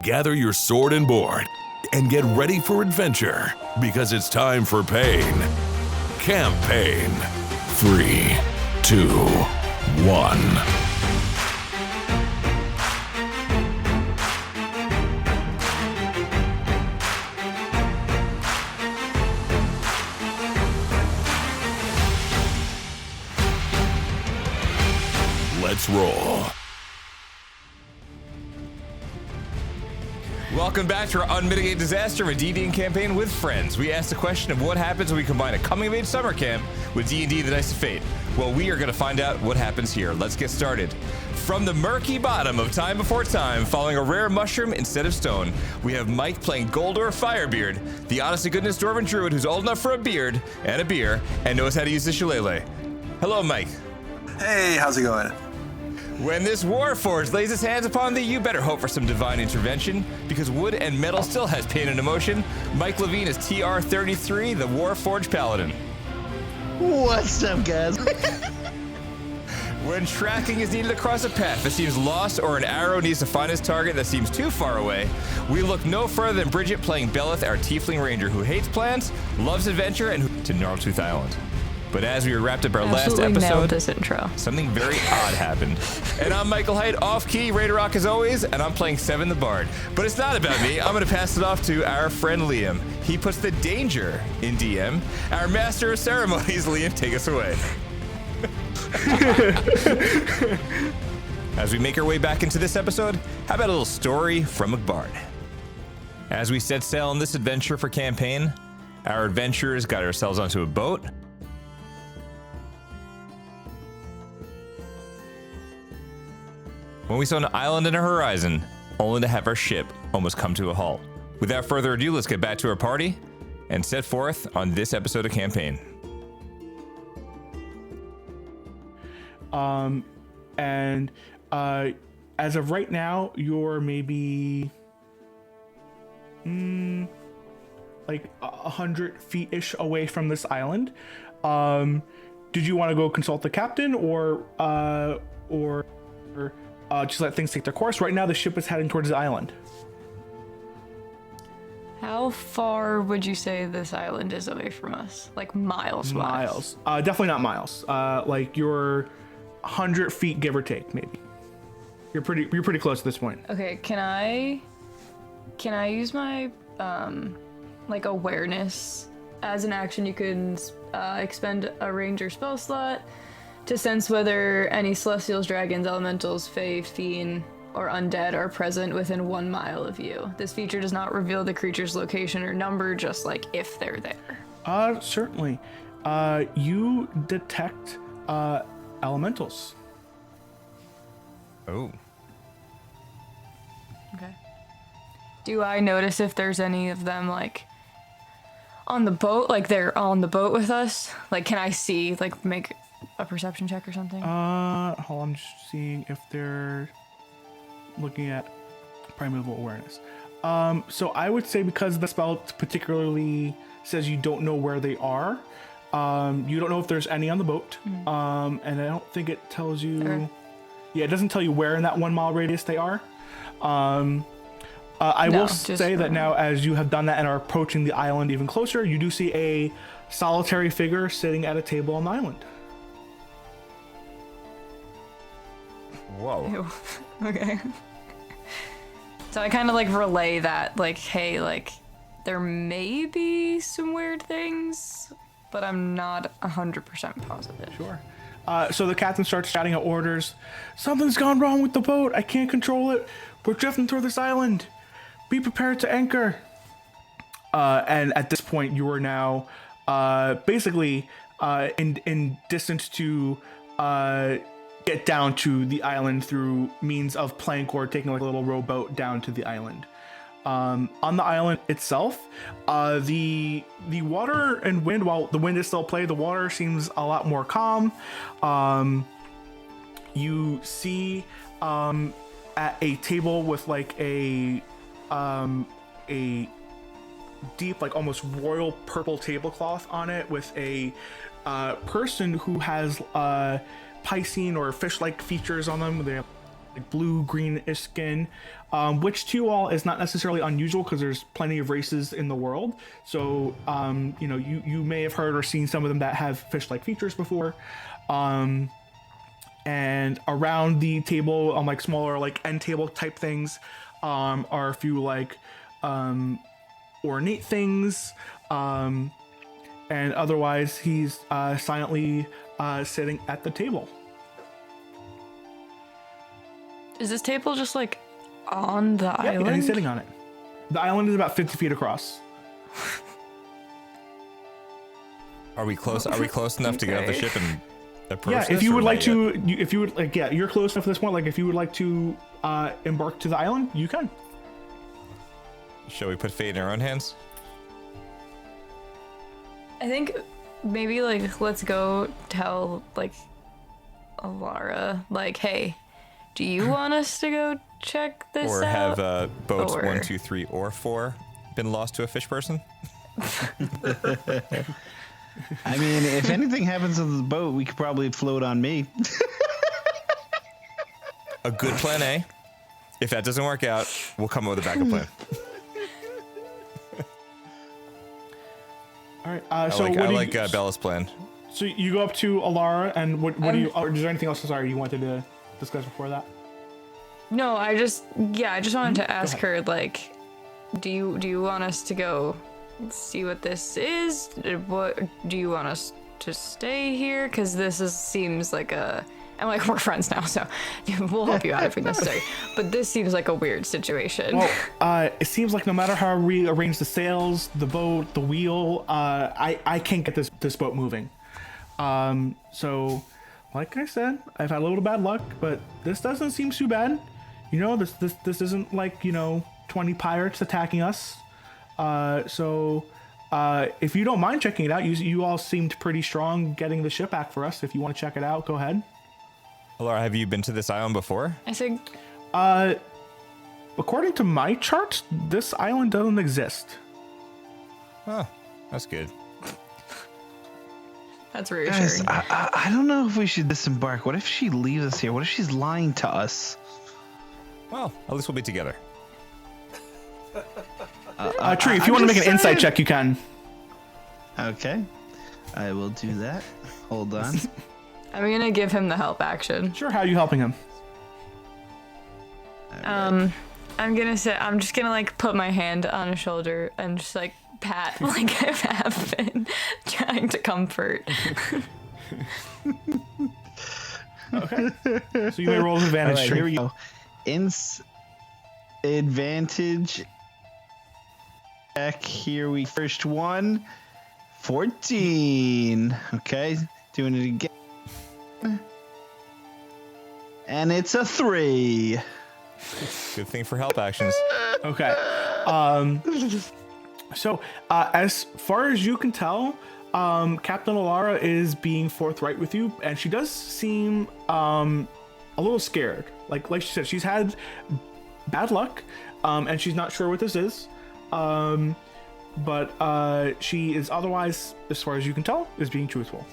gather your sword and board and get ready for adventure, because it's time for Pain. Campaign. 3, 2, 1. Let's roll. Welcome back to our unmitigated disaster of a D&D campaign with friends. We asked the question of what happens when we combine a coming-of-age summer camp with D&D The Dice of Fate. Well, we are going to find out what happens here. Let's get started. From the murky bottom of Time Before Time, following a rare mushroom instead of stone, we have Mike playing Guldor Firebeard, the honest-to-goodness dwarven druid who's old enough for a beard and a beer and knows how to use the shillelagh. Hello, Mike. Hey, how's it going? When this Warforged lays his hands upon thee, you better hope for some divine intervention, because wood and metal still has pain and emotion. Mike Levine is TR33, the Warforged Paladin. What's up, guys? When tracking is needed across a path that seems lost, or an arrow needs to find its target that seems too far away, we look no further than Bridget playing Bellith, our tiefling ranger who hates plans, loves adventure, and to Gnarltooth Island. But as we wrapped up our last episode, this intro. Something very odd happened. And I'm Michael Height, off-key, ready to rock as always, and I'm playing Seven the Bard. But it's not about me. I'm going to pass it off to our friend Liam. He puts the danger in DM. Our master of ceremonies, Liam, take us away. As we make our way back into this episode, how about a little story from a bard? As we set sail on this adventure for campaign, our adventurers got ourselves onto a boat. When we saw an island in our horizon, only to have our ship almost come to a halt. Without further ado, let's get back to our party and set forth on this episode of campaign. As of right now, you're maybe like 100 feet-ish away from this island. Did you want to go consult the captain or just let things take their course? Right now, the ship is heading towards the island. How far would you say this island is away from us? Like miles wise? Miles. Definitely not miles. Like you're 100 feet, give or take, maybe. You're pretty close at this point. Okay, can I use my like awareness as an action? You can expend a ranger spell slot to sense whether any celestials, dragons, elementals, fae, fiend, or undead are present within 1 mile of you. This feature does not reveal the creature's location or number, just like if they're there. Certainly. You detect elementals. Oh. Okay. Do I notice if there's any of them like on the boat? Like they're on the boat with us? Like can I see, like make a perception check or something? Hold on, I'm just seeing if they're looking at primeval awareness. So I would say because the spell particularly says you don't know where they are, you don't know if there's any on the boat, and I don't think it tells you. Okay. Yeah, it doesn't tell you where in that 1 mile radius they are. I will say that now, as you have done that and are approaching the island even closer, you do see a solitary figure sitting at a table on the island. Whoa. Ew. Okay. So I kind of like relay that, like, hey, like, there may be some weird things, but I'm not 100% positive. Sure. So the captain starts shouting out orders. Something's gone wrong with the boat. I can't control it. We're drifting toward this island. Be prepared to anchor. And at this point, you are now basically in distance to get down to the island through means of plank or taking like a little rowboat down to the island. On the island itself, the water and wind, while the wind is still play, the water seems a lot more calm. You see at a table with like a deep, like almost royal purple tablecloth on it with a person who has Piscine or fish-like features on them. They have like blue greenish skin, which to you all is not necessarily unusual because there's plenty of races in the world. So you know, you may have heard or seen some of them that have fish-like features before. And around the table on like smaller like end table type things are a few like ornate things, and otherwise he's silently sitting at the table. Is this table just like on the island? Yeah, he's sitting on it. The island is about 50 feet across. Are we close? Are we close enough to get off the ship and approach? Yeah, this, if you would or like not yet? to, if you would like, yeah, you're close enough at this point. Like, if you would like to embark to the island, you can. Shall we put fate in our own hands? I think maybe like let's go tell like Alara like, hey, do you want us to go check this Or out? have boats Or- 1, 2, 3, or 4 been lost to a fish person? I mean, if anything happens on the boat, we could probably float on me. A good plan A. If that doesn't work out, we'll come up with a backup plan. All right. I So like, what I do like you, Bella's plan. so you go up to Alara, and what do you? Or is there anything else? Sorry, you wanted to discuss before that? No, I just wanted to ask ahead. her like, do you want us to go see what this is? What do you want us to stay here? Because seems like a. And like we're friends now, so we'll help you out if necessary. But this seems like a weird situation. Well, it seems like no matter how we arrange the sails, the boat, the wheel, I can't get this boat moving. So, like I said, I've had a little bad luck, but this doesn't seem too bad. You know, this isn't like, you know, 20 pirates attacking us. So, if you don't mind checking it out, you all seemed pretty strong getting the ship back for us. If you want to check it out, go ahead. Laura, have you been to this island before? I said, According to my chart, this island doesn't exist. Oh, that's good. that's Guys, reassuring. I don't know if we should disembark. What if she leaves us here? What if she's lying to us? Well, at least we'll be together. Tree, if you want to make an insight check, you can. Okay, I will do that. Hold on. I'm gonna give him the help action. Sure, how are you helping him? I'm just gonna like put my hand on his shoulder and just like pat like I have been trying to comfort. Okay. So you may roll with advantage. All right, Tree. here we go. Advantage. Back here we first one. 14. Okay, doing it again. And it's a 3. Good thing for help actions. Okay. So, as far as you can tell, Captain Alara is being forthright with you, and she does seem a little scared. Like she said, she's had bad luck, and she's not sure what this is. But she is otherwise, as far as you can tell, is being truthful.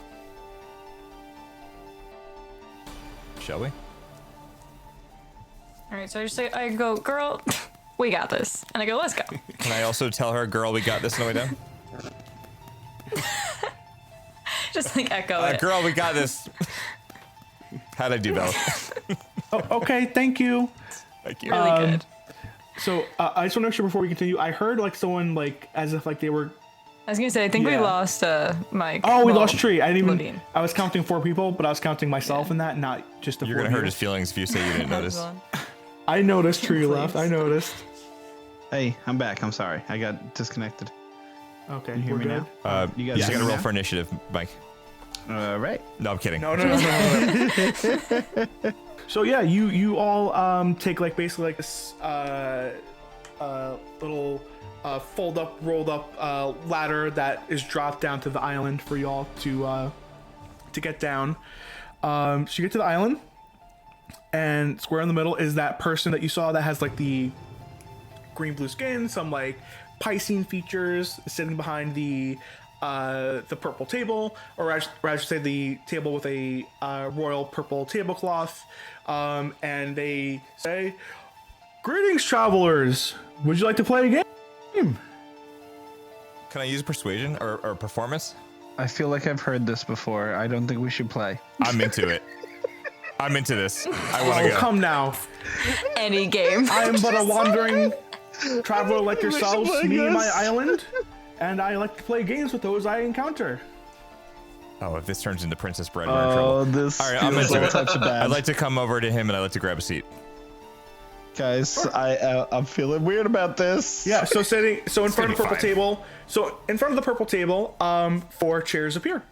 Shall we? All right, so I go, girl, we got this, and I go, let's go. Can I also tell her, girl, we got this on the way down? Just like echo it. Girl, we got this. How'd I do, Bella? Oh, okay, thank you. Thank you. Really good. So I just want to make sure before we continue, I heard like someone like as if like they were. I was gonna say, I think we Yeah. lost Mike. Oh, we Well, lost Tree. I didn't even. Levine. I was counting 4 people, but I was counting myself in that, not just the You're 4 gonna hurt people. his feelings if you say you didn't notice. I noticed Tree Please. left. I noticed. Hey, I'm back. I'm sorry. I got disconnected. Okay, Can you hear we're me good. now? You guys Just hear gotta me roll now? for initiative, Mike. All right. No, I'm kidding. No. So yeah, you all take like basically like this little fold up, rolled up ladder that is dropped down to the island for y'all to get down. So you get to the island, and square in the middle is that person that you saw that has like the green blue skin, some like Piscean features, sitting behind the the purple table, or I should say the table with a royal purple tablecloth, and they say, "Greetings, travelers. Would you like to play a game?" Can I use persuasion or performance? I feel like I've heard this before. I don't think we should play. I'm into it. I'm into this. I want to go. Come now. Any game. I am but a wandering traveler like yourselves, play me and my this. island, and I like to play games with those I encounter. Oh, if this turns into Princess Bride, we're in trouble. This All right, I'm feels into a it. touch bad. I'd like to come over to him and I'd like to grab a seat. Guys, I'm feeling weird about this. Yeah, so in front of gonna the be purple fine. table. So in front of the purple table, 4 chairs appear.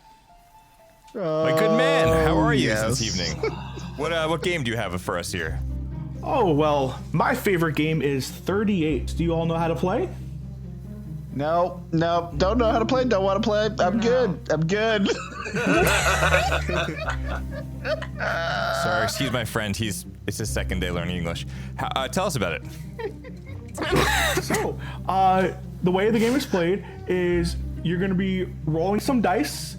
My good man, how are you yes. this evening? What game do you have for us here? Oh, well, my favorite game is 38. Do you all know how to play? No, don't know how to play. Don't want to play. I'm good. Sorry, excuse my friend. It's his second day learning English. Tell us about it. So, the way the game is played is you're going to be rolling some dice.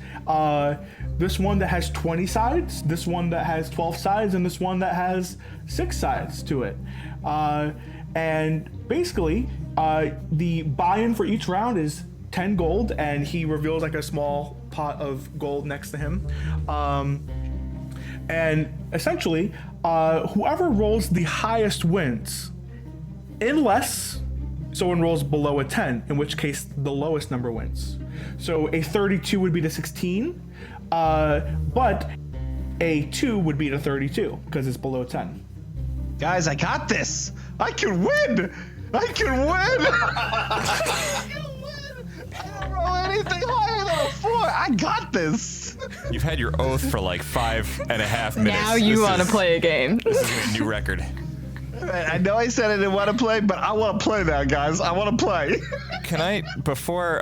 This one that has 20 sides, this one that has 12 sides, and this one that has 6 sides to it. And basically, the buy-in for each round is 10 gold, and he reveals like a small pot of gold next to him. And essentially, whoever rolls the highest wins, unless someone rolls below a 10, in which case the lowest number wins. So a 32 would be to 16, but a 2 would be to 32 because it's below 10. Guys, I got this. I can win. I don't roll anything higher than a 4. I got this. You've had your oath for like 5.5 minutes. Now you want to play a game. This is a new record. I know I said I didn't want to play, but I want to play now, guys. I want to play. Can I, before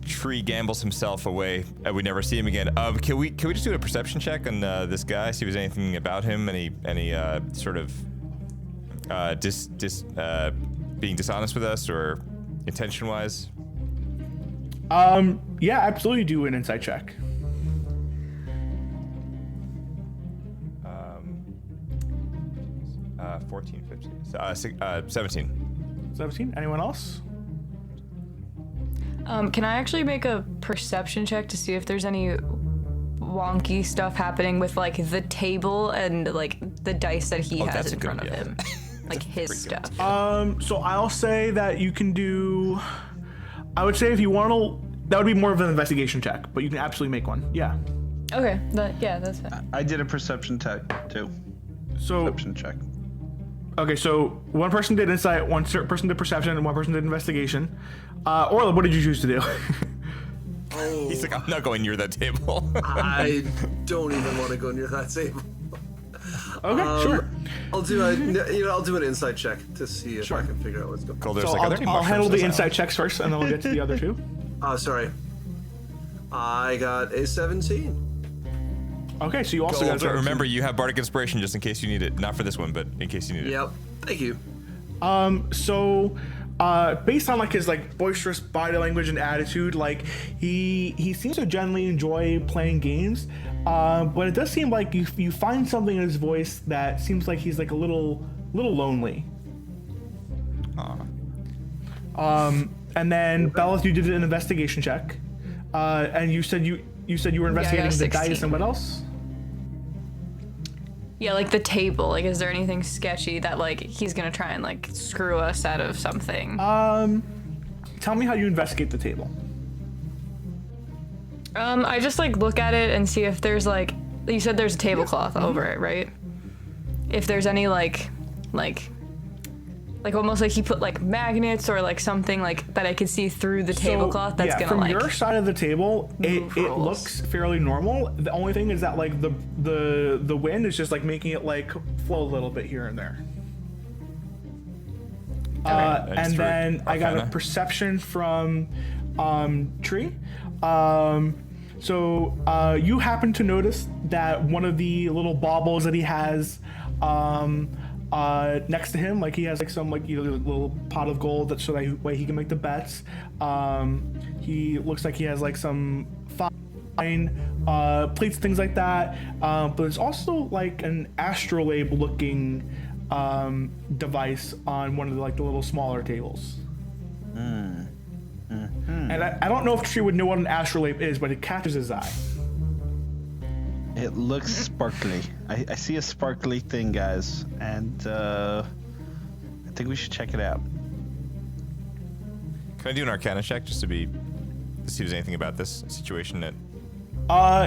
Tree gambles himself away, we never see him again. Can we just do a perception check on this guy? See if there's anything about him, any sort of being dishonest with us or intention-wise? Yeah, absolutely do an insight check. 14, 15, 17. 17. Anyone else? Can I actually make a perception check to see if there's any wonky stuff happening with like the table and like the dice that he that's has a in good front of idea. him? Like his pretty good. stuff. So I'll say that you can do. I would say if you want to, that would be more of an investigation check, but you can absolutely make one. Yeah. Okay, that's fine. I did a perception check too. So Perception check. okay, so one person did insight, one person did perception, and one person did investigation. Orla, what did you choose to do? He's like, I'm not going near that table. I don't even want to go near that table. Okay, sure. I'll do an insight check to see if I can figure out what's going on. Guldor's So like, are there any I'll handle mushrooms the in this insight island? checks first, and then we'll get to the other two. Sorry. I got a 17. Okay, so you also got. Guldor, remember, you have Bardic Inspiration just in case you need it. Not for this one, but in case you need it. Yep. Thank you. So, based on like his like boisterous body language and attitude, like he seems to generally enjoy playing games, but it does seem like you find something in his voice that seems like he's like a little lonely. And then Bellith, you did an investigation check, and you said you were investigating the 16. dice and what else? Yeah, like the table. Like, is there anything sketchy that like he's gonna try and like screw us out of something? Tell me how you investigate the table. I just like look at it and see if there's like you said there's a tablecloth over it, right? If there's any like almost like he put like magnets or like something like that I could see through the tablecloth that's yeah, gonna from like your side of the table, it rolls. looks fairly normal. The only thing is that like the wind is just like making it like flow a little bit here and there. And then I got a Arcana. perception from Tree. So you happen to notice that one of the little baubles that he has Next to him, like he has like some like little pot of gold that so that way he can make the bets. He looks like he has like some fine plates, things like that. But there's also like an astrolabe looking device on one of the little smaller tables. And I don't know if Tree would know what an astrolabe is, but it catches his eye. It looks sparkly. I see a sparkly thing, guys, and I think we should check it out. Can I do an Arcana check just to see if there's anything about this situation that?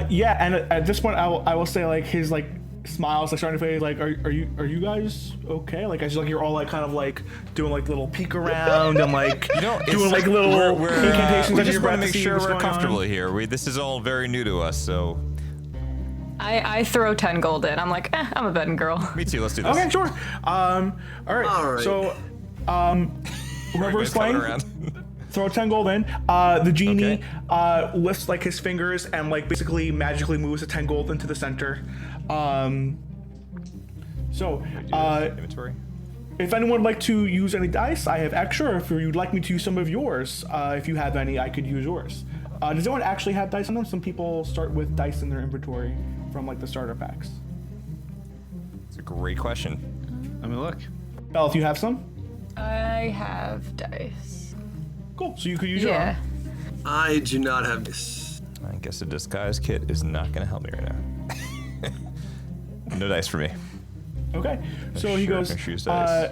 Yeah, and at this point, I will say like his like smiles like starting to fade. Like, are you guys okay? Like, as like you're all like kind of like doing like little peek around and like doing like little incantations. We just want to make sure we're comfortable here. This is all very new to us, so. I throw 10 gold in. I'm like, I'm a betting girl. Me too. Let's do this. Okay, sure. All right. So, whoever's playing, throw 10 gold in. The genie lifts like his fingers and like basically magically moves the 10 gold into the center. Inventory. If anyone would like to use any dice, I have extra. If you'd like me to use some of yours, if you have any, I could use yours. Does anyone actually have dice on them? Some people start with dice in their inventory from like the starter packs. It's a great question. Let me look. Belle, if you have some? I have dice. Cool, so you could use your own. I do not have this. I guess a disguise kit is not going to help me right now. No dice for me. Okay, so he goes, by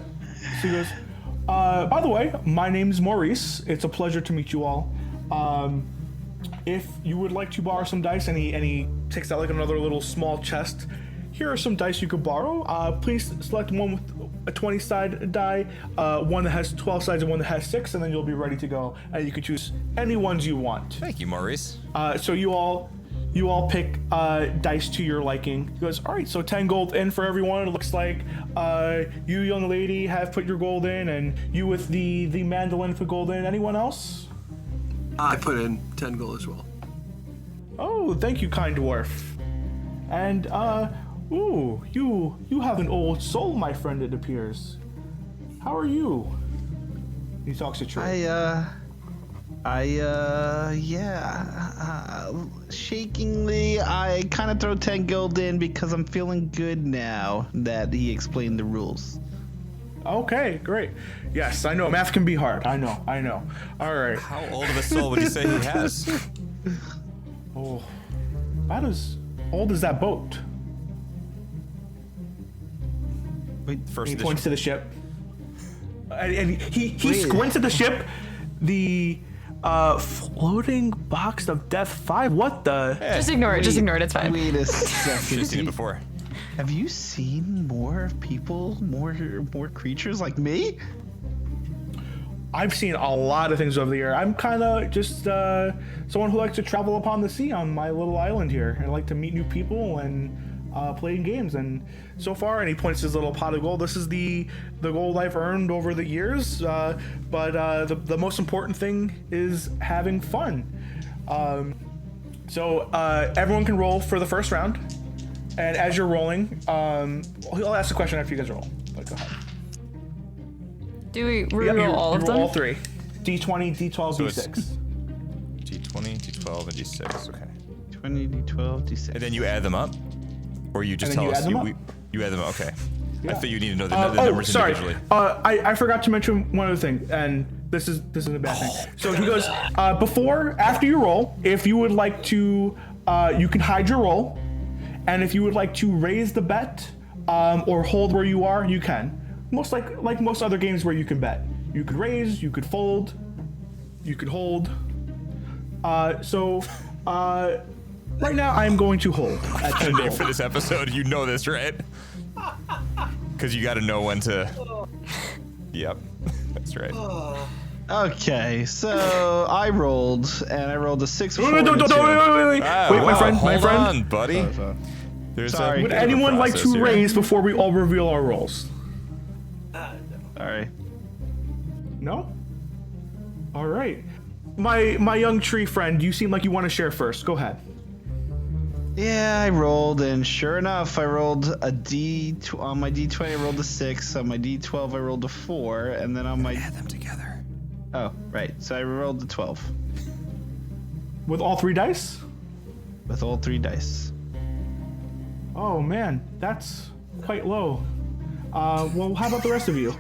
the way, my name's Maurice. It's a pleasure to meet you all. If you would like to borrow some dice, and he takes out like another little small chest, here are some dice you could borrow. Please select one with a 20-side die, one that has 12 sides and one that has 6, and then you'll be ready to go. And you can choose any ones you want. Thank you, Maurice. So you all pick dice to your liking. He goes, all right, so 10 gold in for everyone. It looks like you, young lady, have put your gold in, and you with the mandolin put gold in. Anyone else? I put in 10 gold as well. Oh, thank you, kind dwarf. And, you have an old soul, my friend, it appears. How are you? He talks to Tree. Shakingly, I kind of throw 10 gold in because I'm feeling good now that he explained the rules. Okay, great. Yes, I know. Math can be hard. I know. All right. How old of a soul would you say he has? Oh, about as old as that boat. Wait, he points to the ship. And he squints at the ship. The floating box of death 5. What the? Just ignore it. It's fine. Wait a second. Should have seen it before. Have you seen more people, more creatures like me? I've seen a lot of things over the year. I'm kind of just someone who likes to travel upon the sea on my little island here. I like to meet new people and play games. And so far, and he points to his little pot of gold. This is the gold I've earned over the years. But the most important thing is having fun. So everyone can roll for the first round. And as you're rolling, I'll ask a question after you guys roll. But go ahead. Do we reroll all of them? Roll all 3. D20, D12, So D6. D20, D12, and D6. Okay. 20, D12, D6. And then you add them up, or you just And then tell you us add them up? you add them up. Okay. Yeah. I thought you need to know the numbers sorry. individually. I forgot to mention one other thing, and this isn't a bad thing. So he goes, after you roll, if you would like to, you can hide your roll, and if you would like to raise the bet or hold where you are, you can. Most like most other games where you can bet. You could raise, you could fold, you could hold. Right now I'm going to hold at 10 Name gold. for this episode, you know this, right? Because you got to know when to. Yep, that's right. Okay, so I rolled, and I rolled a 6, 4, Wait, and a 2. Wait, my friend, hold on, buddy. There's Sorry. Would anyone like to here. raise before we all reveal our rolls? Sorry. No? All right. My young tree friend, you seem like you want to share first. Go ahead. Yeah, I rolled, and sure enough, I rolled a on my D20. I rolled a 6. On my D12, I rolled a 4, and then on my Add them together. Oh, right. So I rolled a 12 With all 3 dice? with all 3 dice. Oh man, that's quite low. Well, how about the rest of you?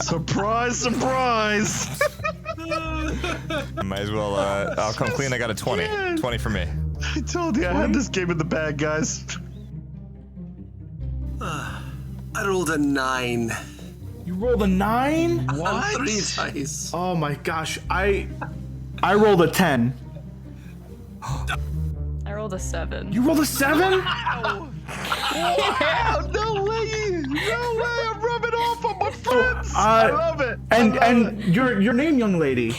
Surprise, surprise! Might as well. I'll come clean. I got a 20. Yeah. 20 for me. I told you I had this game in the bag, guys. I rolled a 9. You rolled a 9? On 3 dice. Oh my gosh, I rolled a 10. I rolled a 7. You rolled a 7? Wow, no way! No way! I'm rubbing off on my friends! I love it! And your name, young lady?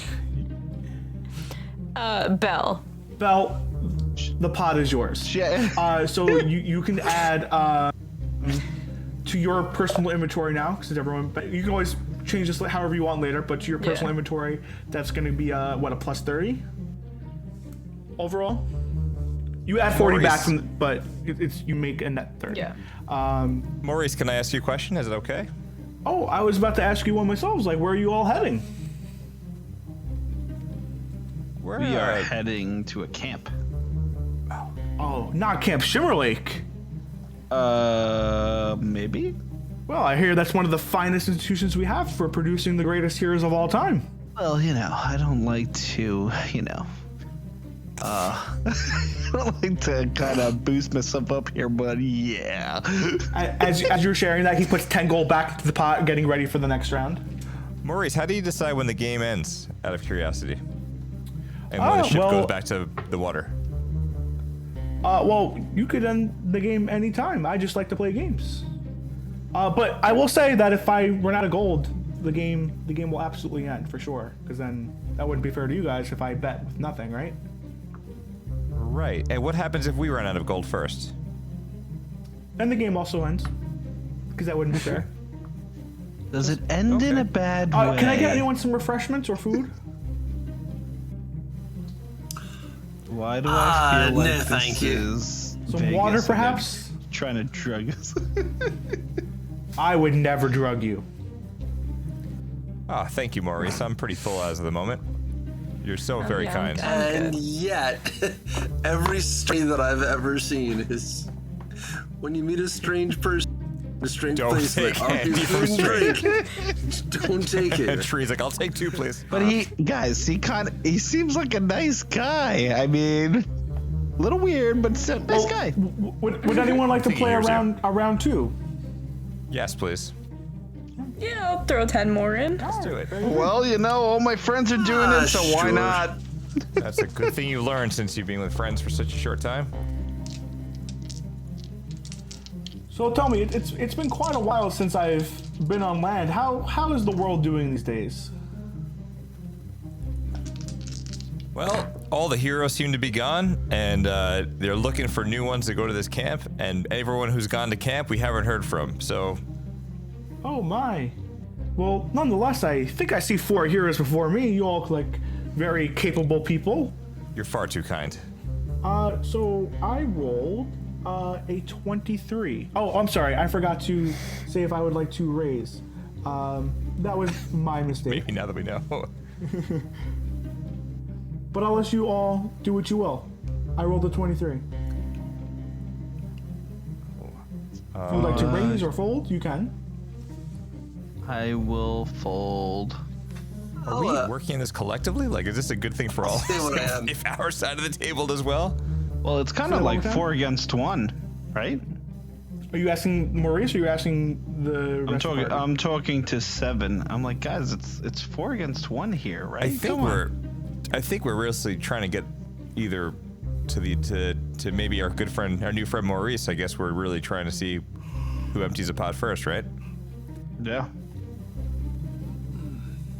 Belle. Belle, the pot is yours. Yeah. So you can add to your personal inventory now, because everyone. But you can always change this however you want later. But to your personal inventory, that's going to be what, a plus 30 overall. You add 40 back from, but it's you make a net 30. Yeah. Maurice, can I ask you a question? Is it okay? Oh, I was about to ask you one myself. I was like, where are you all heading? We are heading to a camp. Oh, not Camp Shimmerlake. Maybe? Well, I hear that's one of the finest institutions we have for producing the greatest heroes of all time. Well, I don't like to, I don't like to kind of boost myself up here, but yeah. As you're sharing that, he puts 10 gold back into the pot, getting ready for the next round. Maurice, how do you decide when the game ends, out of curiosity? And when the ship goes back to the water? Well, you could end the game anytime. I just like to play games. But I will say that if I run out of gold, the game will absolutely end for sure. Because then that wouldn't be fair to you guys if I bet with nothing, right? Right. And what happens if we run out of gold first? Then the game also ends. Because that wouldn't be fair. Does it end in a bad way? Can I get anyone some refreshments or food? Why do I feel like no, this thank you. is Some Vegas water, again, perhaps? trying to drug us? I would never drug you. Ah, thank you, Maurice. I'm pretty full as of the moment. You're so very yeah, kind. I'm And good. yet, every story that I've ever seen is when you meet a strange person, a strange Don't place, take like, candy from food and drink. Don't take And it. Tree's like, I'll take 2, please. But he seems like a nice guy. I mean, a little weird, but still nice guy. Would anyone like to Thinking play yours, a round 2? Yes, please. Yeah, I'll throw 10 more in. Let's do it. Well, all my friends are doing it, so why sure. not? That's a good thing you learned since you've been with friends for such a short time. So tell me, it's been quite a while since I've been on land. How is the world doing these days? Well, all the heroes seem to be gone, and they're looking for new ones to go to this camp, and everyone who's gone to camp we haven't heard from, so... Oh my. Well, nonetheless, I think I see 4 heroes before me. You all look like very capable people. You're far too kind. So I rolled a 23. Oh, I'm sorry. I forgot to say if I would like to raise. That was my mistake. Maybe now that we know. But I'll let you all do what you will. I rolled a 23. If you'd like to raise or fold, you can. I will fold. Are we working this collectively? Like, is this a good thing for all? say what I am. If our side of the table does well? Well, it's kind Say of that one like more time? 4 against 1, right? Are you asking Maurice or are you asking the rest of the party? I'm talking to 7. I'm like, guys, it's 4 against 1 here, right? I think we're really trying to get either to maybe our good friend, our new friend Maurice. I guess we're really trying to see who empties a pot first, right? Yeah.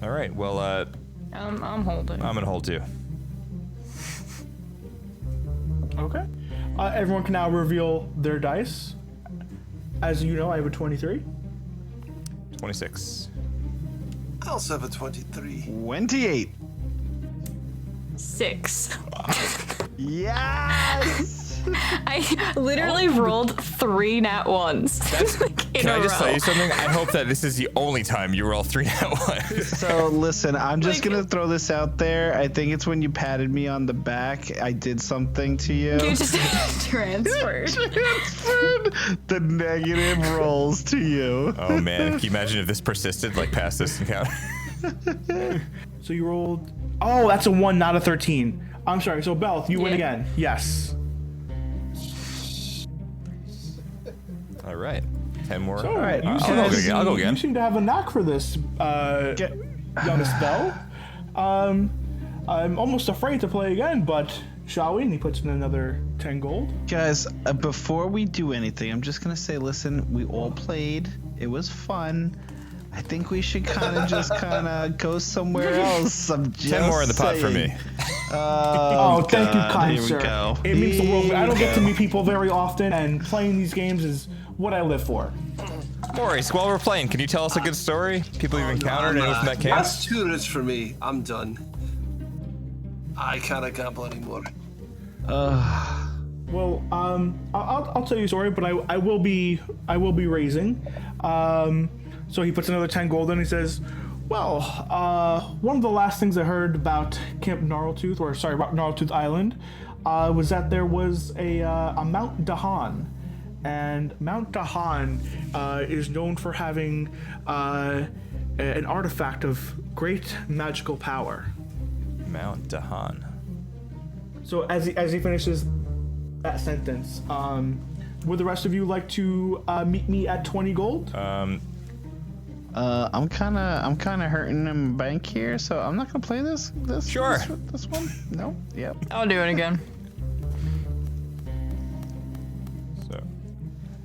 All right. Well, I'm holding. I'm gonna hold too. Okay. Everyone can now reveal their dice. As you know, I have a 23. 26. I also have a 23. 28. 6. Yes! I literally rolled 3 nat ones. That's, in can a I just row. tell you something? I hope that this is the only time you roll 3 nat ones. So listen, I'm just Like- gonna throw this out there. I think it's when you patted me on the back, I did something to you. You just transferred. Transferred the negative rolls to you. Oh man, can you imagine if this persisted, like past this encounter? So you rolled. Oh, that's a 1, not a 13. I'm sorry. So Bellith, you win Yeah. again. Yes. All right, 10 more. So, right, you I'll seem go to again. I'll go see- again. You seem to have a knack for this. Get- Young spell. I'm almost afraid to play again, but shall we? And he puts in another 10 gold. Guys, before we do anything, I'm just gonna say, listen, we all played. It was fun. I think we should kind of go somewhere else. I'm just 10 more in the pot for saying. me. Oh, thank you, God, kind here we sir. go. It means the world. I Here don't we get to go. meet people very often, and playing these games is what I live for. Maurice, while we're playing, can you tell us a good story? People you've encountered and from that camp? That's 2 minutes for me. I'm done. I kind of gamble anymore. Well, I'll tell you a story, but I will be raising. So he puts another 10 gold in. He says, "Well, one of the last things I heard about Camp Gnarltooth, or sorry, about Gnarltooth Island, was that there was a Mount Dahan, and Mount Dahan is known for having an artifact of great magical power." Mount Dahan. So as he finishes that sentence, would the rest of you like to meet me at 20 gold? I'm kind of hurting in bank here, so I'm not gonna play this. Sure. This one. No. Yep. I'll do it again. So,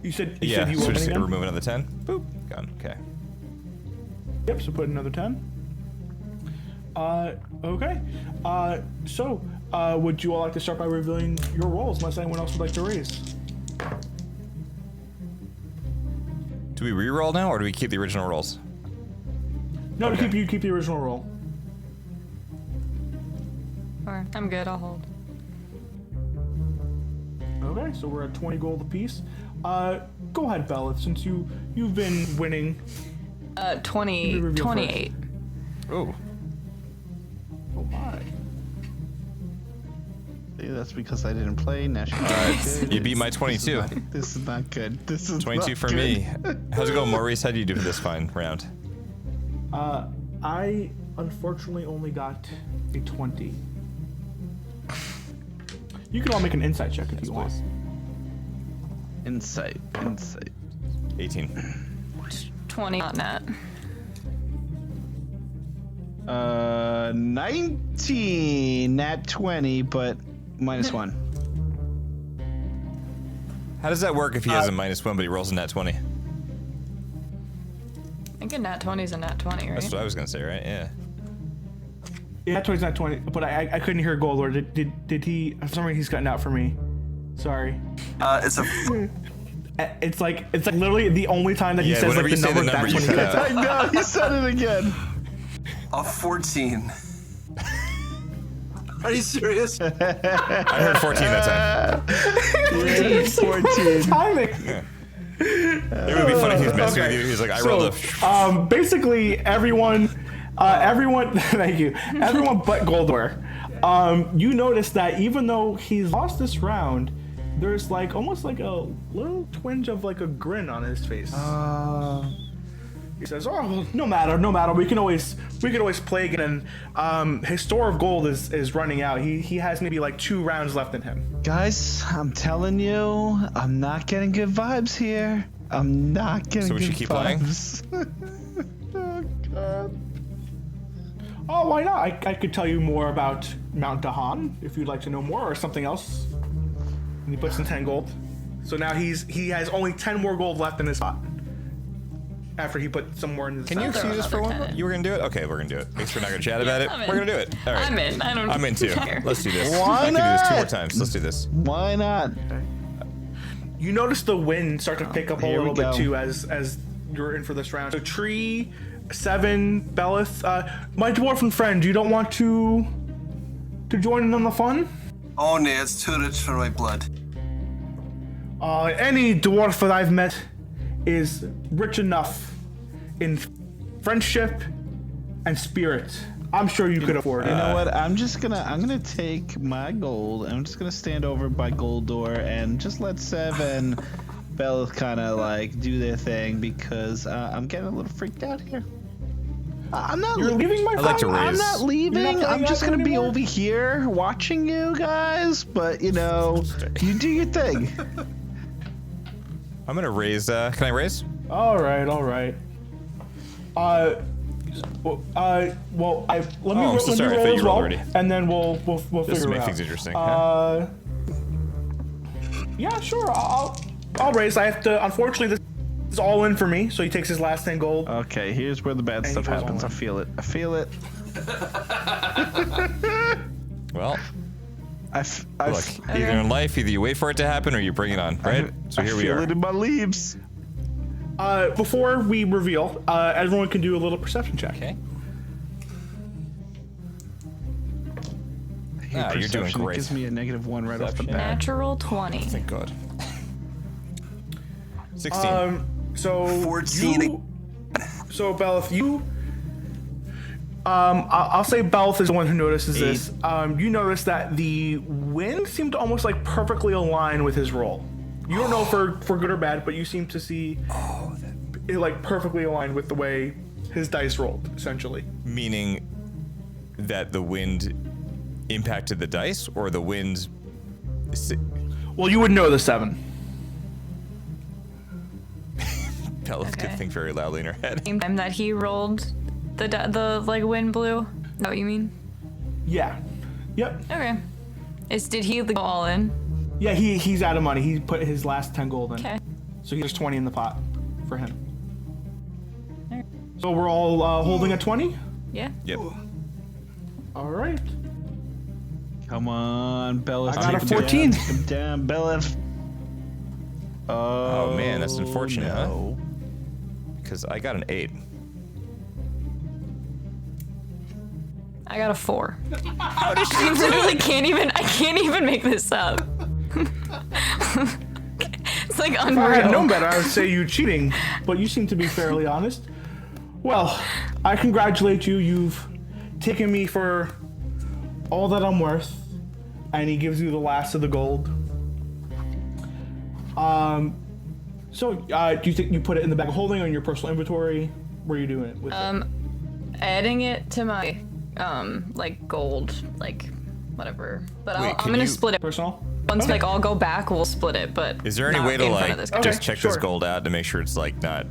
You said yeah, you so were just again? remove another 10. Boop, gone. Okay. Yep. So put another 10. Okay. So would you all like to start by revealing your roles, unless anyone else would like to raise? Do we re-roll now, or do we keep the original rolls? No, Okay. keep the original roll. Or I'm good. I'll hold. Okay, so we're at 20 gold apiece. Go ahead, Bellith, since you've been winning. 28. Ooh. Oh my. See, that's because I didn't play national. You beat my 22. This is not good. This is 22 not for good. me. How's it going, Maurice? How do you do for this fine round? I unfortunately only got a 20. You can all make an insight check if you want. Insight. 18. 20 not nat. 19, nat 20, but -1. How does that work if he has a -1 but he rolls a nat 20? I think a nat 20 is a nat 20, right? That's what I was gonna say, right? Yeah. Yeah, 20's not 20, but I couldn't hear Guldor. Did he? For some reason, he's cutting out for me. Sorry. It's a It's like literally the only time that he Yeah, says whenever like you the say the number, number, that's you when he cut cuts out. out. I know, he said it again. a 14. Are you serious? I heard 14 that time. 14. Timing. It would be funny if he was messing with you. He's like, I rolled a. Basically everyone, thank you, everyone but Guldor. You notice that even though he's lost this round, there's like almost like a little twinge of like a grin on his face. He says, "Oh, well, no matter. We can always play again." And his store of gold is running out. He has maybe like 2 rounds left in him. Guys, I'm telling you, I'm not getting good vibes here. I'm not getting So we good should keep playing? vibes. Oh, God. Oh, why not? I could tell you more about Mount Dahan if you'd like to know more, or something else. And he puts in 10 gold. So now he has only 10 more gold left in his pot. After he put some more in his. Can you throw excuse us for another one? 10 in. You were gonna do it? Okay, we're gonna do it. Thanks for not gonna chat about it. I'm in. We're gonna do it. All right. I'm in. I don't I'm in too. care. Let's do this. Why I can do this 2 more not? times. Let's do this. Why not? You notice the wind start to pick up a Here we little bit go. too as you're in for this round. So Tree, 7, Bellith, my dwarven friend, you don't want to join in on the fun? Oh, no, it's too rich for my blood. Any dwarf that I've met is rich enough in friendship and spirit. I'm sure you could afford it. You know what? I'm gonna take my gold. I'm just gonna stand over by Guldor and just let Sev and Bellith kind of like do their thing because I'm getting a little freaked out here. I'm not. You're leaving my I'd like to friend? raise. I'm not leaving. I'm just gonna be anymore? over here watching you guys. But you know, you do your thing. I'm gonna raise. Can I raise? All right. Well, let me Oh, I'm so roll sorry. I thought you as rolled well, already. and then we'll figure Just to it make out. things interesting. Yeah, sure. I'll raise. I have to. Unfortunately, this is all in for me. So he takes his last 10 gold. Okay, here's where the bad And stuff he goes happens. I on. feel it. I feel it. Well, look. Either Okay. in life, either you wait for it to happen or you bring it on, right? So here we feel are. it in my leaves. Before we reveal, everyone can do a little perception check. Okay. Hey, Ah, you're doing perception, it great. gives me a -1 right off the Perception. bat. Natural 20. Thank God. 16. So 14. So Bellith, you. I'll say Bellith is the one who notices this. You notice that the wind seemed to almost like perfectly align with his roll. You don't know for good or bad, but you seem to see it like perfectly aligned with the way his dice rolled, essentially. Meaning that the wind impacted the dice, or the wind. Well, you would know the 7. Bellith could Okay. think very loudly in her head. Same time that he rolled the like wind blew. Is that what you mean? Yeah. Yep. Okay. Did he go all in? Yeah, he's out of money. He put his last 10 gold in. Okay. So here's 20 in the pot for him. So we're all holding a 20? Yeah. Yep. All right. Come on, Bellith. I got a take him 14. down, take him down, Bellith. Oh man, that's unfortunate, huh? no. Because I got an 8. I got a 4. I literally can't even make this up. It's like If I had known unreal. better, I would say you cheating, but you seem to be fairly honest. Well, I congratulate you. You've taken me for all that I'm worth, and he gives you the last of the gold. So, do you think you put it in the bag of holding or in your personal inventory? Where are you doing it with it? Adding it to my like gold, like whatever. But Wait, I'm can gonna you- split it. Personal? Once Okay. like I'll go back, we'll split it. But Is there any not way to in front like of this guy. just check this sure. gold out to make sure it's like not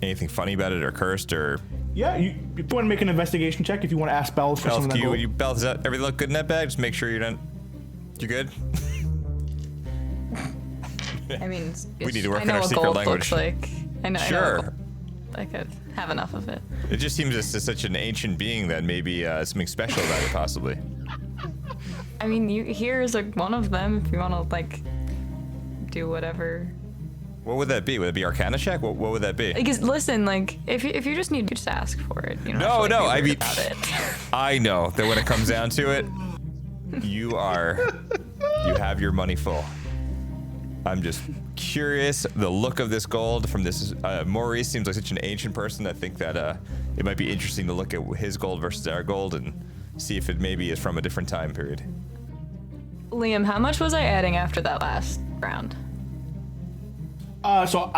anything funny about it or cursed or? Yeah, you want to make an investigation check if you want to ask Bell for some of Bellith, that gold. Bellith, does that everything look good in that bag? Just make sure you're not. You good? I mean, We need to work I on know our what secret gold language. looks like. I know. Sure. I could have enough of it. It just seems it's such an ancient being that maybe something special about it, possibly. I mean, here's like one of them if you want to like do whatever. What would that be? Would it be Arcana check? What would that be? Because listen, like if you just need to just ask for it. You know. No, I mean, about it. I know that when it comes down to it, you have your money full. I'm just curious. The look of this gold from this Maurice seems like such an ancient person. I think that it might be interesting to look at his gold versus our gold and see if it maybe is from a different time period. Liam, how much was I adding after that last round? So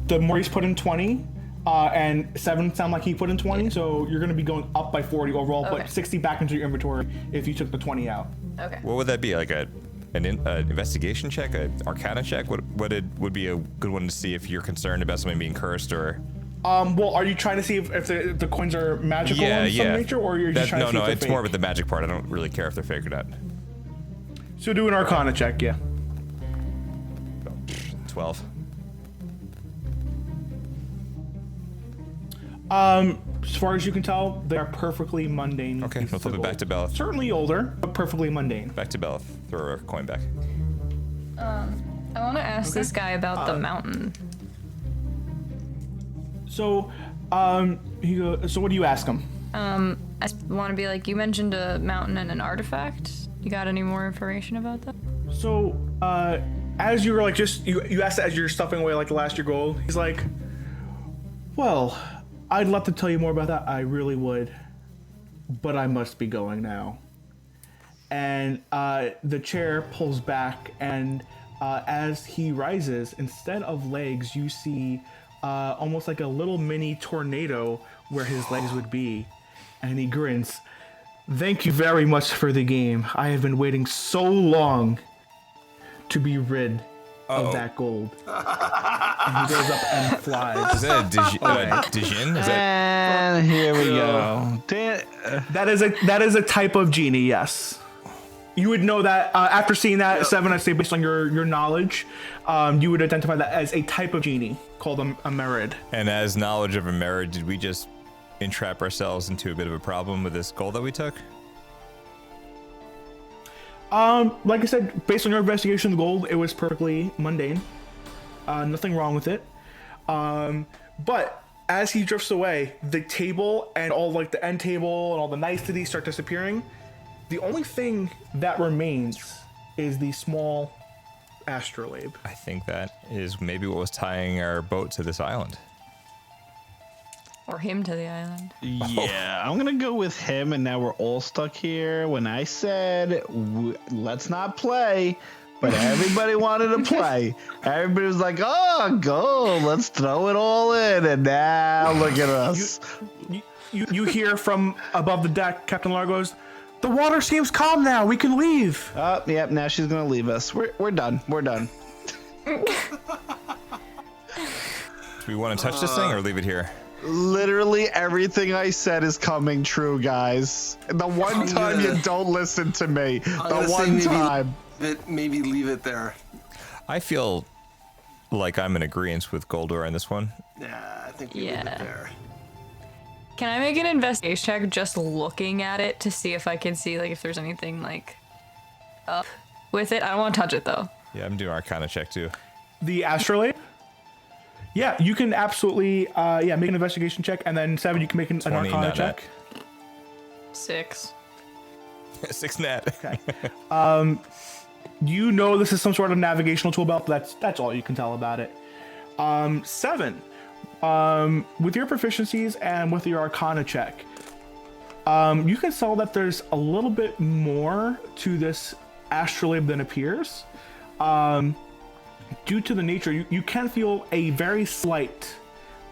the Maurice put in 20, and 7 sound like he put in 20, so you're going to be going up by 40 overall, Okay. put 60 back into your inventory if you took the 20 out. Okay. What would that be? Like an investigation check, an Arcana check? What would be a good one to see if you're concerned about something being cursed or? Well, are you trying to see if the coins are magical in some nature, or you're just trying to see if they're it's fake? more about the magic part. I don't really care if they're fake or not. So do an Arcana check, yeah. 12. As far as you can tell, they are perfectly mundane. Okay, pieces we'll flip of it back to gold. Bellith. Certainly older, but perfectly mundane. Back to Bellith. Throw a coin back. I want to ask this guy about the mountain. So, he goes, so what do you ask him? I want to be like, you mentioned a mountain and an artifact. You got any more information about that? So, as you were like you asked as you're stuffing away like the last year gold, he's like, well, I'd love to tell you more about that. I really would, but I must be going now. And the chair pulls back, and as he rises, instead of legs, you see almost like a little mini tornado where his legs would be. And he grins. Thank you very much for the game. I have been waiting so long to be rid of that gold. And he goes up and flies. Is that a Djinn? Is that... And here we go. That is a type of genie, yes. You would know that after seeing that, Seven, I'd say based on your knowledge, you would identify that as a type of genie called a merid. And as knowledge of a merid, did we just entrap ourselves into a bit of a problem with this gold that we took? Like I said, based on your investigation of the gold, it was perfectly mundane. Nothing wrong with it. But as he drifts away, the table and all like the end table and all the niceties start disappearing. The only thing that remains is the small astrolabe. I think that is maybe what was tying our boat to this island. Or him to the island. Yeah, I'm gonna go with him, and now we're all stuck here. When I said let's not play, but everybody wanted to play. Everybody was like, "Oh, go! Let's throw it all in." And now look at us. You hear from above the deck, Captain Largo's, "The water seems calm now. We can leave." Oh, yep. Now she's gonna leave us. We're done. We're done. Do we want to touch this thing or leave it here? Literally everything I said is coming true, guys. The one time you don't listen to me. The one time. Maybe leave it there. I feel like I'm in agreement with Guldor on this one. Yeah, I think we leave it there. Can I make an investigation check just looking at it to see if I can see like if there's anything like up with it? I don't want to touch it though. Yeah, I'm doing Arcana check too. The astrolabe? Yeah, you can absolutely make an investigation check, and then Seven, you can make an Arcana check. 6. 6 nat. Okay. You know this is some sort of navigational tool belt, but that's all you can tell about it. 7. With your proficiencies and with your Arcana check, you can tell that there's a little bit more to this astrolabe than appears. Due to the nature, you can feel a very slight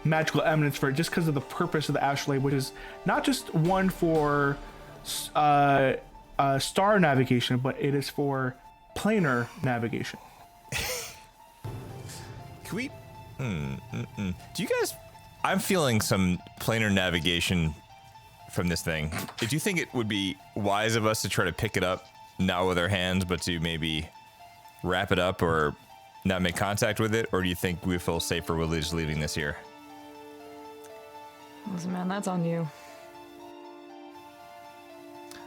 magical eminence for it just because of the purpose of the astrolabe, which is not just one for star navigation, but it is for planar navigation. Can we... Do you guys... I'm feeling some planar navigation from this thing. Do you think it would be wise of us to try to pick it up, not with our hands, but to maybe wrap it up or not make contact with it? Or do you think we feel safer with just leaving this here? Listen, man, that's on you.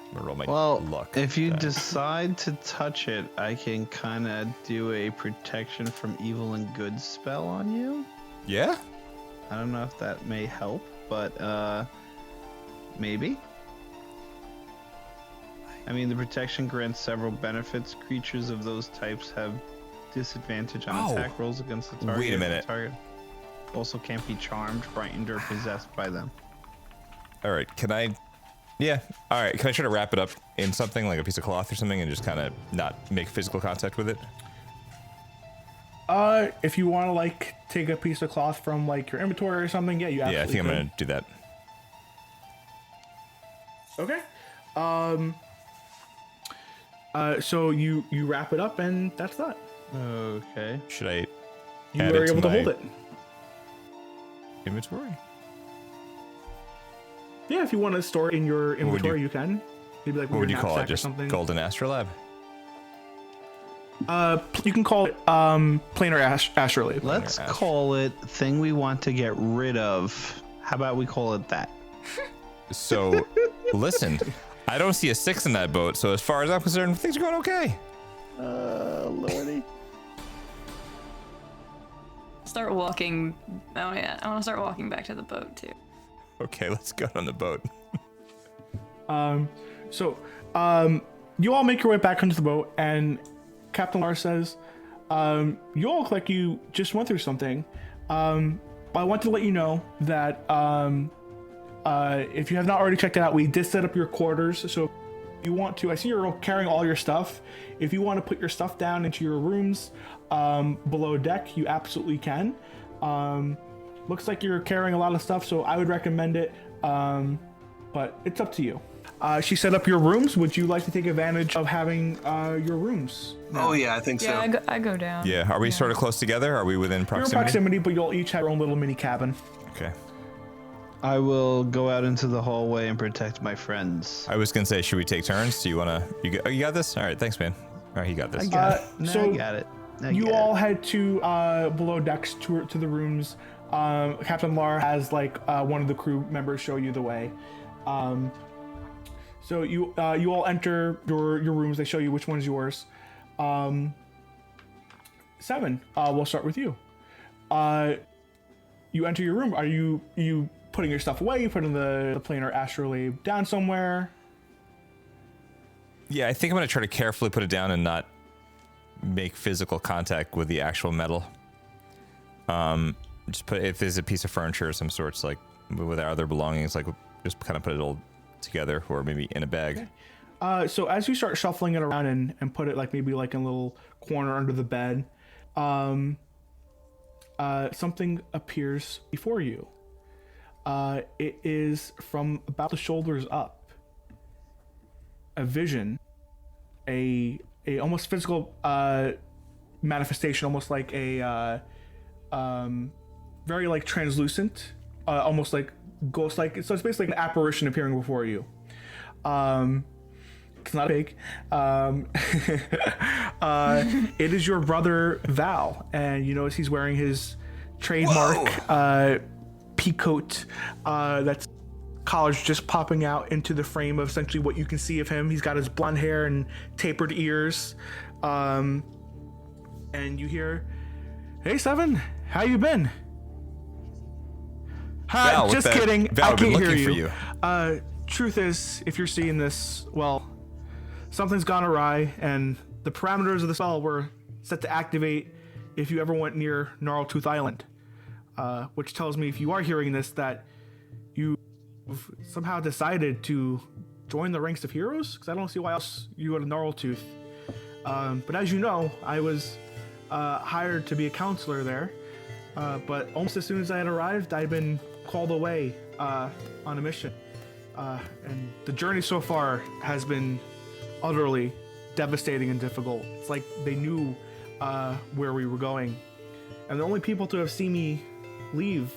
I'm gonna roll my luck. If you decide to touch it, I can kind of do a protection from evil and good spell on you. Yeah? I don't know if that may help, but maybe. I mean, the protection grants several benefits. Creatures of those types have disadvantage on attack rolls against the target. Wait a minute. The target also can't be charmed, frightened, or possessed by them. All right, can I... Yeah, all right. Can I try to wrap it up in something, like a piece of cloth or something, and just kind of not make physical contact with it? If you want to, like, take a piece of cloth from, like, your inventory or something, yeah, you absolutely Yeah, I think could. I'm going to do that. Okay. So you wrap it up, and that's that. Okay. Should I You add were it to able to my hold it. inventory? Yeah, if you want to store it in your would inventory, you can. Maybe like What would you call it? knapsack or Just something. Golden Astrolabe? You can call it planar astrolabe. Let's call it thing we want to get rid of. How about we call it that? So, listen, I don't see a 6 in that boat, so as far as I'm concerned, things are going okay. Lordy. Start walking. Oh yeah, I want to start walking back to the boat too. Okay, let's go on the boat. you all make your way back onto the boat, and Captain Lar says, you all look like you just went through something. But I want to let you know that if you have not already checked it out, we did set up your quarters. So if you want to, I see you're carrying all your stuff. If you want to put your stuff down into your rooms below deck, you absolutely can. Looks like you're carrying a lot of stuff, so I would recommend it. But it's up to you. She set up your rooms. Would you like to take advantage of having your rooms? Oh yeah, I think so. Yeah, I go down. Yeah. Are we sort of close together? Are we within You're in proximity? proximity, but you'll each have your own little mini cabin. Okay. I will go out into the hallway and protect my friends. I was gonna say, should we take turns? Do you wanna? You got this? All right. Thanks, man. All right, he got this. I got it. No, so I got it. You all head to below decks to the rooms. Captain Lar has one of the crew members show you the way. So you all enter your rooms. They show you which one's yours. 7. We'll start with you. You enter your room. Are you putting your stuff away? You putting the planar astrolabe down somewhere? Yeah, I think I'm gonna try to carefully put it down and not make physical contact with the actual metal. Just put, if there's a piece of furniture of some sorts, like with our other belongings, like just kind of put it all together, or maybe in a bag. Okay. So as you start shuffling it around and put it maybe in a little corner under the bed, something appears before you. It is from about the shoulders up. A vision, a almost physical manifestation, almost like a very translucent, almost like ghost-like. So it's basically an apparition appearing before you. It's not a pig. It is your brother Val, and you notice he's wearing his trademark peacoat. That's collars just popping out into the frame of essentially what you can see of him. He's got his blonde hair and tapered ears. And you hear, "Hey, Seven, how you been?" Hi, Val, just kidding. Val, I can't hear looking you. For you. Truth is, if you're seeing this, well, something's gone awry, and the parameters of the spell were set to activate if you ever went near Gnarltooth Island. Which tells me, if you are hearing this, that you've somehow decided to join the ranks of heroes, because I don't see why else you go to Gnarltooth. But as you know, I was hired to be a counselor there, but almost as soon as I had arrived, I'd been called away on a mission. And the journey so far has been utterly devastating and difficult. It's like they knew where we were going. And the only people to have seen me leave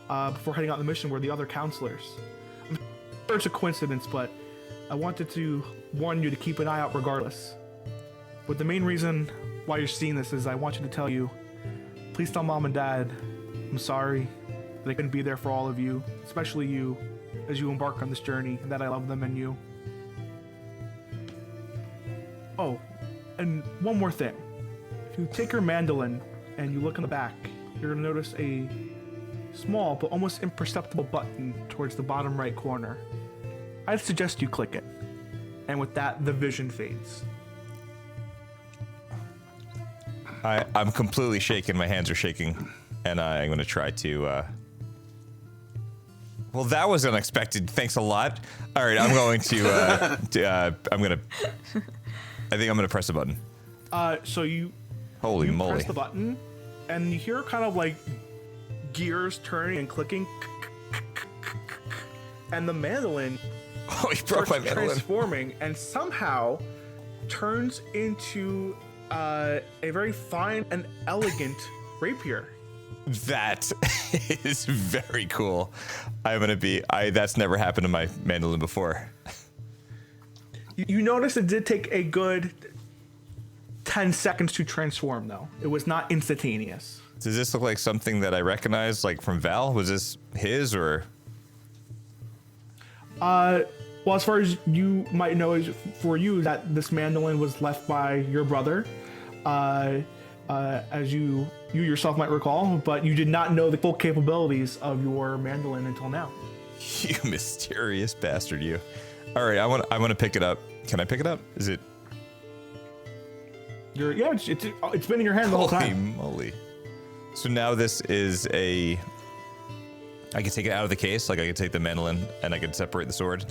before heading out on the mission were the other counselors. I'm sure it's a coincidence, but I wanted to warn you to keep an eye out regardless. But the main reason why you're seeing this is I want you to tell you, please tell Mom and Dad I'm sorry that I couldn't be there for all of you, especially you, as you embark on this journey, and that I love them and you. Oh, and one more thing. If you take your mandolin and you look in the back, you're going to notice a small but almost imperceptible button towards the bottom right corner. I'd suggest you click it. And with that, the vision fades. I'm completely shaken. My hands are shaking, and I'm going to try to. Well, that was unexpected. Thanks a lot. All right, I'm going to. I think I'm going to press the button. So you. Holy moly! Press the button, and you hear kind of like gears turning and clicking, and the mandolin. Oh, he broke my mandolin. Transforming, and somehow turns into a very fine and elegant rapier. That is very cool. I'm gonna be. That's never happened to my mandolin before. You notice it did take a good 10 seconds to transform, though. It was not instantaneous. Does this look like something that I recognize, like from Val? Was this his or? Well, as far as you might know, is for you that this mandolin was left by your brother, as you yourself might recall, but you did not know the full capabilities of your mandolin until now. You mysterious bastard, you. All right, I want to pick it up. Can I pick it up? Is it? It's been in your hand the whole time. Holy moly! So now this is a. I can take it out of the case, like I can take the mandolin and I can separate the sword.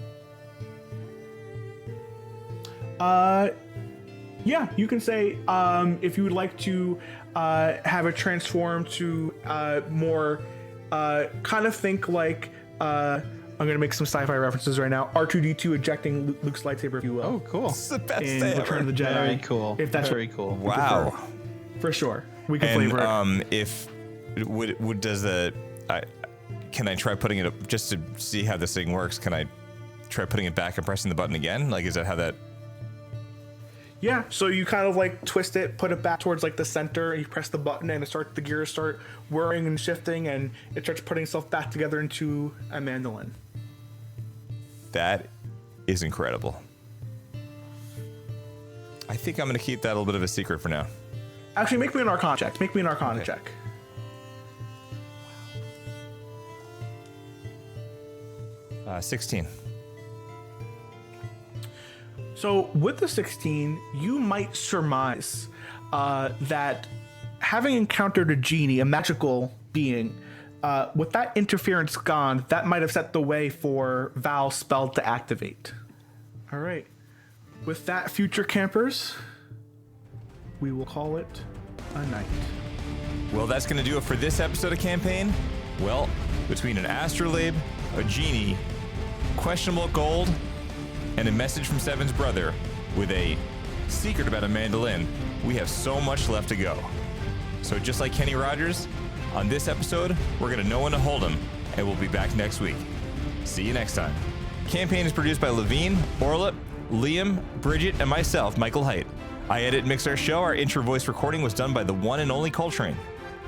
Yeah, you can say if you would like to have it transform to more kind of think like I'm gonna make some sci-fi references right now. R2D2 ejecting Luke's lightsaber, if you will. Oh, cool. It's the best In day Return ever. of the Jedi. Very cool. If that's very cool. Wow. for sure, we can And flavor it. if can I try putting it up just to see how this thing works? Can I try putting it back and pressing the button again? Like, is that how that? Yeah, so you kind of like twist it, put it back towards like the center, and you press the button, and the gears start whirring and shifting, and it starts putting itself back together into a mandolin. That is incredible. I think I'm gonna keep that a little bit of a secret for now. Actually, make me an Arcana check. Make me an Arcana check. 16. So with the 16, you might surmise that having encountered a genie, a magical being, with that interference gone, that might have set the way for Val's spell to activate. All right. With that, future campers, we will call it a night. Well, that's gonna do it for this episode of Campaign. Well, between an astrolabe, a genie, questionable gold, and a message from Seven's brother with a secret about a mandolin, we have so much left to go. So just like Kenny Rogers, on this episode, we're gonna know when to hold him, and we'll be back next week. See you next time. Campaign is produced by Levine, Orla, Liam, Bridget, and myself, Michael Height. I edit and mix our show. Our intro voice recording was done by the one and only Coltrane.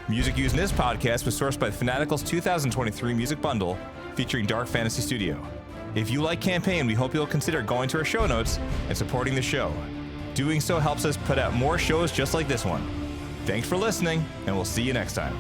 Music used in this podcast was sourced by Fanatical's 2023 music bundle featuring Dark Fantasy Studio. If you like Campaign, we hope you'll consider going to our show notes and supporting the show. Doing so helps us put out more shows just like this one. Thanks for listening, and we'll see you next time.